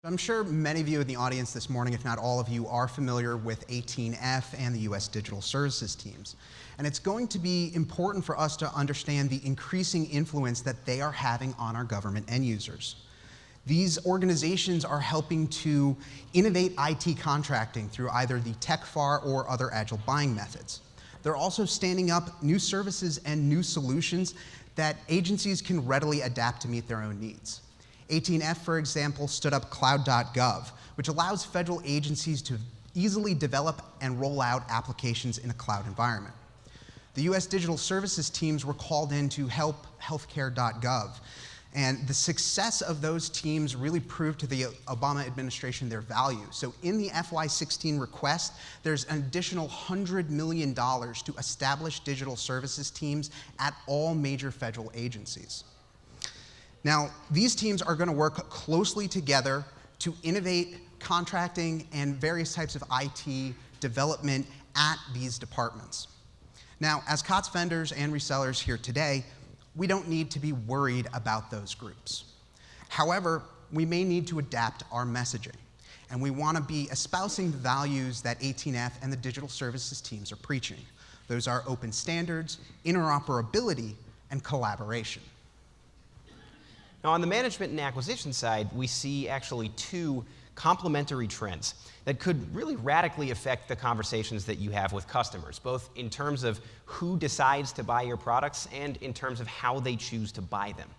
I'm sure many of you in the audience this morning, if not all of you, are familiar with 18F and the U.S. Digital Services teams. And it's going to be important for us to understand the increasing influence that they are having on our government end users. These organizations are helping to innovate IT contracting through either the TechFAR or other agile buying methods. They're also standing up new services and new solutions that agencies can readily adapt to meet their own needs. 18F, for example, stood up Cloud.gov, which allows federal agencies to easily develop and roll out applications in a cloud environment. The U.S. Digital Services teams were called in to help Healthcare.gov, and the success of those teams really proved to the Obama administration their value. So in the FY16 request, there's an additional $100 million to establish digital services teams at all major federal agencies. Now, these teams are going to work closely together to innovate contracting and various types of IT development at these departments. Now, as COTS vendors and resellers here today, we don't need to be worried about those groups. However, we may need to adapt our messaging, and we want to be espousing the values that 18F and the digital services teams are preaching. Those are open standards, interoperability, and collaboration. Now, on the management and acquisition side, we see actually two complementary trends that could really radically affect the conversations that you have with customers, both in terms of who decides to buy your products and in terms of how they choose to buy them.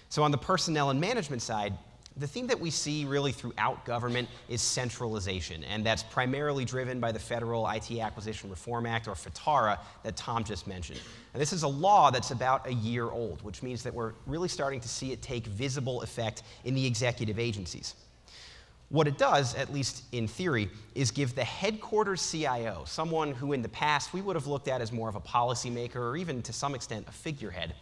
So on the personnel and management side, the theme that we see really throughout government is centralization, and that's primarily driven by the Federal IT Acquisition Reform Act, or FITARA, that Tom just mentioned. And this is a law that's about a year old, which means that we're really starting to see it take visible effect in the executive agencies. What it does, at least in theory, is give the headquarters CIO, someone who in the past we would have looked at as more of a policymaker or even to some extent a figurehead,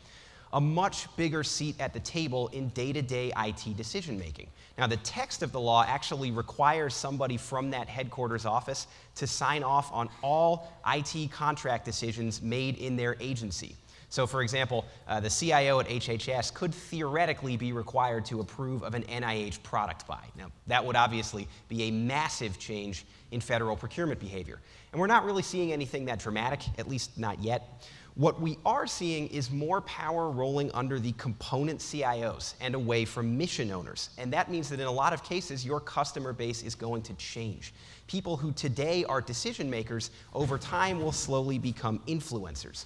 a much bigger seat at the table in day-to-day IT decision-making. Now, the text of the law actually requires somebody from that headquarters office to sign off on all IT contract decisions made in their agency. So, for example, the CIO at HHS could theoretically be required to approve of an NIH product buy. Now, that would obviously be a massive change in federal procurement behavior. And we're not really seeing anything that dramatic, at least not yet. What we are seeing is more power rolling under the component CIOs and away from mission owners. And that means that in a lot of cases, your customer base is going to change. People who today are decision makers, over time will slowly become influencers.